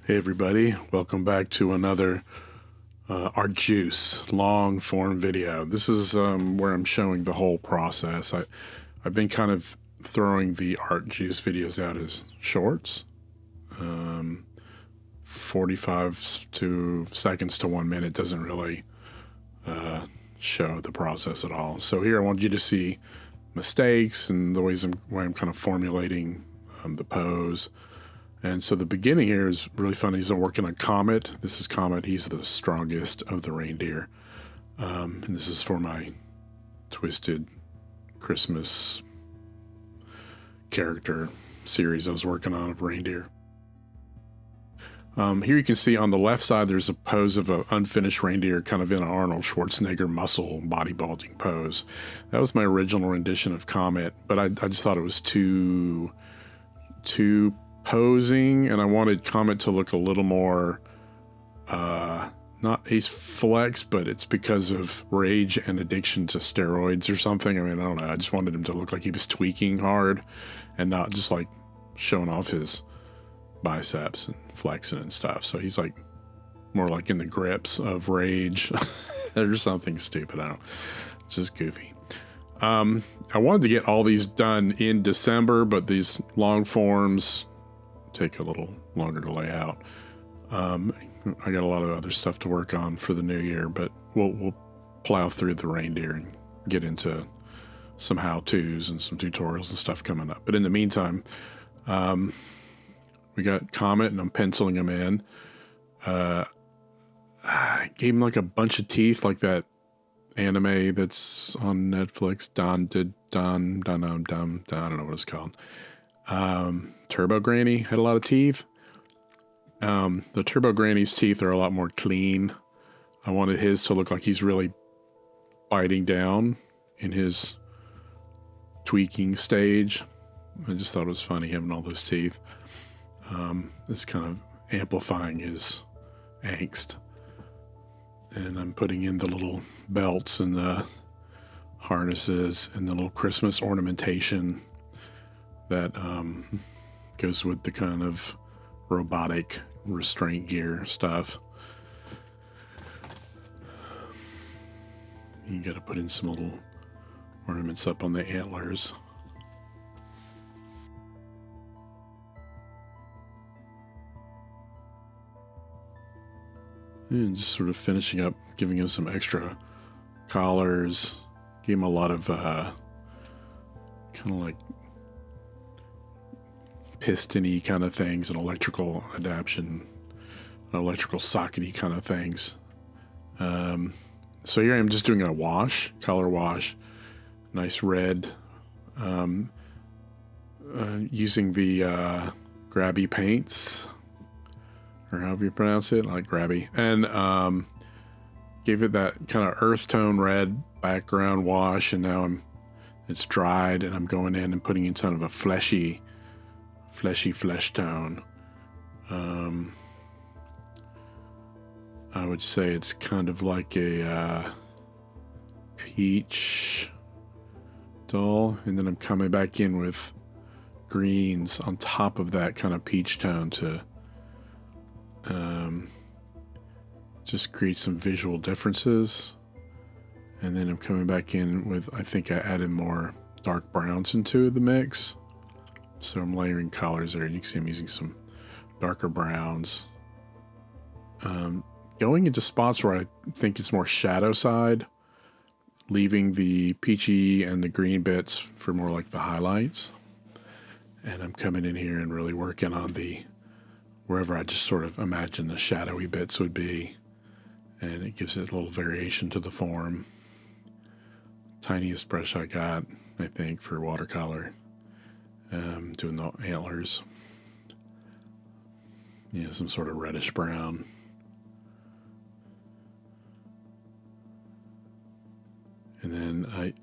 Hey everybody, welcome back to another Art Juice long form video. This is where I'm showing the whole process. I've been kind of throwing the Art Juice videos out as shorts, 45 seconds to 1 minute doesn't really show the process at all. So here I want you to see mistakes and the way I'm kind of formulating the pose. And so the beginning here is really fun. He's working on Comet. This is Comet. He's the strongest of the reindeer. And this is for my twisted Christmas character series I was working on of reindeer. Here you can see on the left side, there's a pose of an unfinished reindeer kind of in an Arnold Schwarzenegger muscle bodybuilding pose. That was my original rendition of Comet, but I just thought it was too posing, and I wanted Comet to look a little more not ace flex, but it's because of rage and addiction to steroids or something. I mean, I don't know, I just wanted him to look like he was tweaking hard and not just like showing off his biceps and flexing and stuff. So he's like more like in the grips of rage or something stupid. I don't know, just goofy. I wanted to get all these done in December, but these long forms take a little longer to lay out. I got a lot of other stuff to work on for the new year, but we'll plow through the reindeer and get into some how-tos and some tutorials and stuff coming up. But in the meantime, we got Comet, and I'm penciling him in. I gave him like a bunch of teeth, like that anime that's on Netflix. I don't know what it's called. Turbo Granny had a lot of teeth. The Turbo Granny's teeth are a lot more clean. I wanted his to look like he's really biting down in his tweaking stage. I just thought it was funny having all those teeth. It's kind of amplifying his angst. And I'm putting in the little belts and the harnesses and the little Christmas ornamentation that goes with the kind of robotic restraint gear stuff. You got to put in some little ornaments up on the antlers. And just sort of finishing up, giving him some extra collars. Gave him a lot of kind of like piston-y kind of things and electrical adaptation, electrical sockety kind of things. So here I'm just doing a wash, color wash, nice red, using the grabby paints, or however you pronounce it, like grabby, and gave it that kind of earth tone red background wash, and now it's dried, and I'm going in and putting in kind of a fleshy flesh tone. I would say it's kind of like a peach dull, and then I'm coming back in with greens on top of that kind of peach tone to just create some visual differences. And then I'm coming back in with, I think I added more dark browns into the mix. So I'm layering colors there. You can see I'm using some darker browns. Going into spots where I think it's more shadow side, leaving the peachy and the green bits for more like the highlights. And I'm coming in here and really working on wherever I just sort of imagine the shadowy bits would be. And it gives it a little variation to the form. Tiniest brush I got, I think, for watercolor. Doing the antlers. Yeah, some sort of reddish brown. And then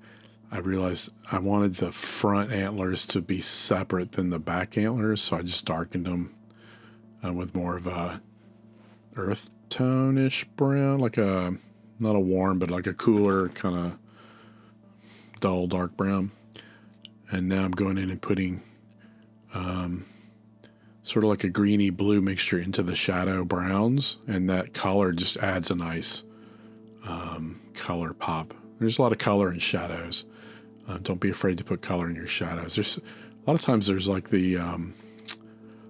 I realized I wanted the front antlers to be separate than the back antlers, so I just darkened them with more of a earth tone-ish brown, like not a warm, but like a cooler kind of dull dark brown. And now I'm going in and putting sort of like a greeny blue mixture into the shadow browns, and that color just adds a nice color pop. There's a lot of color in shadows. Don't be afraid to put color in your shadows. There's a lot of times there's like the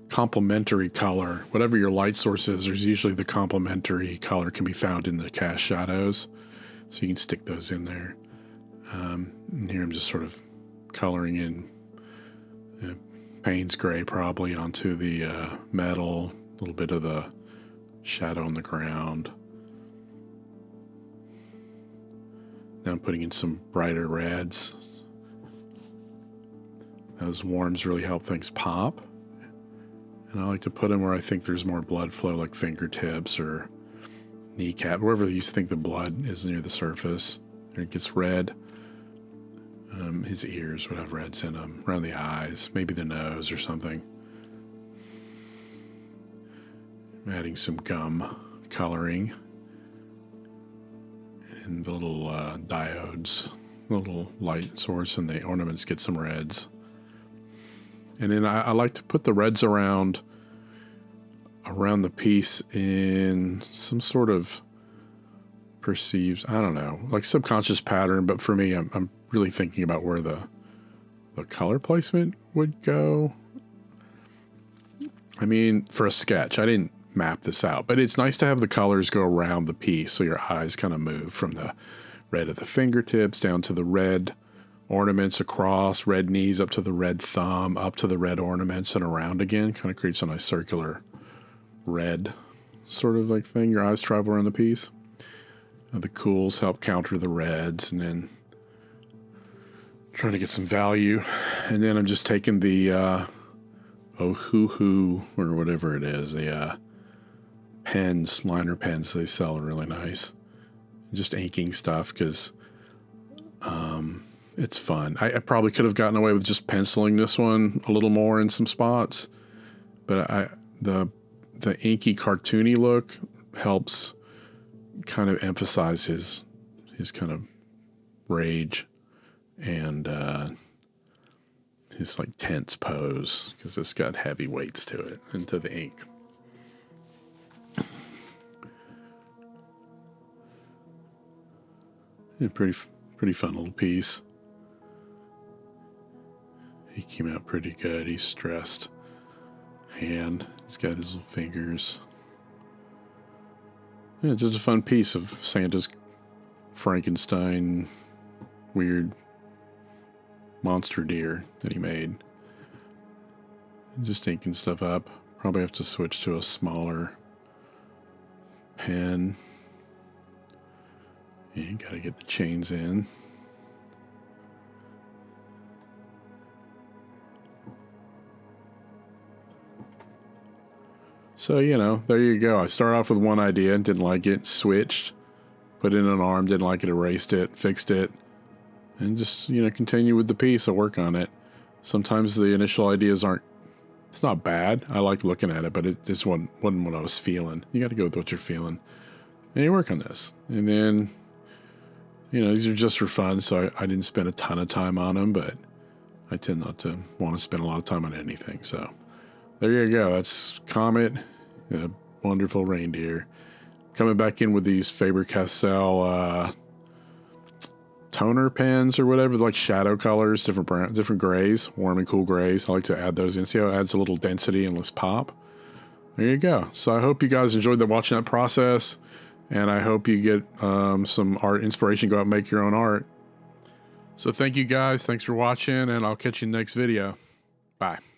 complementary color. Whatever your light source is, there's usually the complementary color can be found in the cast shadows. So you can stick those in there. And here I'm just sort of coloring in Payne's gray probably onto the metal, a little bit of the shadow on the ground. Now I'm putting in some brighter reds. Those warms really help things pop. And I like to put them where I think there's more blood flow, like fingertips or kneecap, wherever you think the blood is near the surface. There it gets red. His ears would have reds in them, around the eyes, maybe the nose or something. I'm adding some gum coloring. And the little diodes, little light source, and the ornaments get some reds. And then I like to put the reds around the piece in some sort of perceived, I don't know, like subconscious pattern. But for me, I'm really thinking about where the color placement would go. I mean, for a sketch, I didn't map this out, but it's nice to have the colors go around the piece so your eyes kind of move from the red of the fingertips down to the red ornaments across, red knees up to the red thumb, up to the red ornaments and around again. Kind of creates a nice circular red sort of like thing. Your eyes travel around the piece. The cools help counter the reds, and then trying to get some value. And then I'm just taking the Ohuhu or whatever it is, the pens, liner pens they sell are really nice. Just inking stuff because it's fun. I probably could have gotten away with just penciling this one a little more in some spots, but the inky cartoony look helps kind of emphasize his kind of rage and his like tense pose, because it's got heavy weights to it and to the ink. Yeah, pretty fun little piece. He came out pretty good. He's stressed. Hand. He's got his little fingers. Yeah, just a fun piece of Santa's Frankenstein weird monster deer that he made. Just inking stuff up. Probably have to switch to a smaller pen. Yeah, gotta get the chains in. So, there you go. I started off with one idea, didn't like it, switched, put in an arm, didn't like it, erased it, fixed it, and just, continue with the piece. I work on it. Sometimes the initial ideas it's not bad. I like looking at it, but it just wasn't what I was feeling. You got to go with what you're feeling. And you work on this. And then, these are just for fun, so I didn't spend a ton of time on them, but I tend not to want to spend a lot of time on anything. So there you go. That's Comet, a wonderful reindeer. Coming back in with these Faber-Castell toner pens or whatever, like shadow colors, different brown, different grays, warm and cool grays. I like to add those in. See how it adds a little density and less pop? There you go. So I hope you guys enjoyed watching that process, and I hope you get some art inspiration. Go out and make your own art. So thank you guys. Thanks for watching, and I'll catch you in the next video. Bye.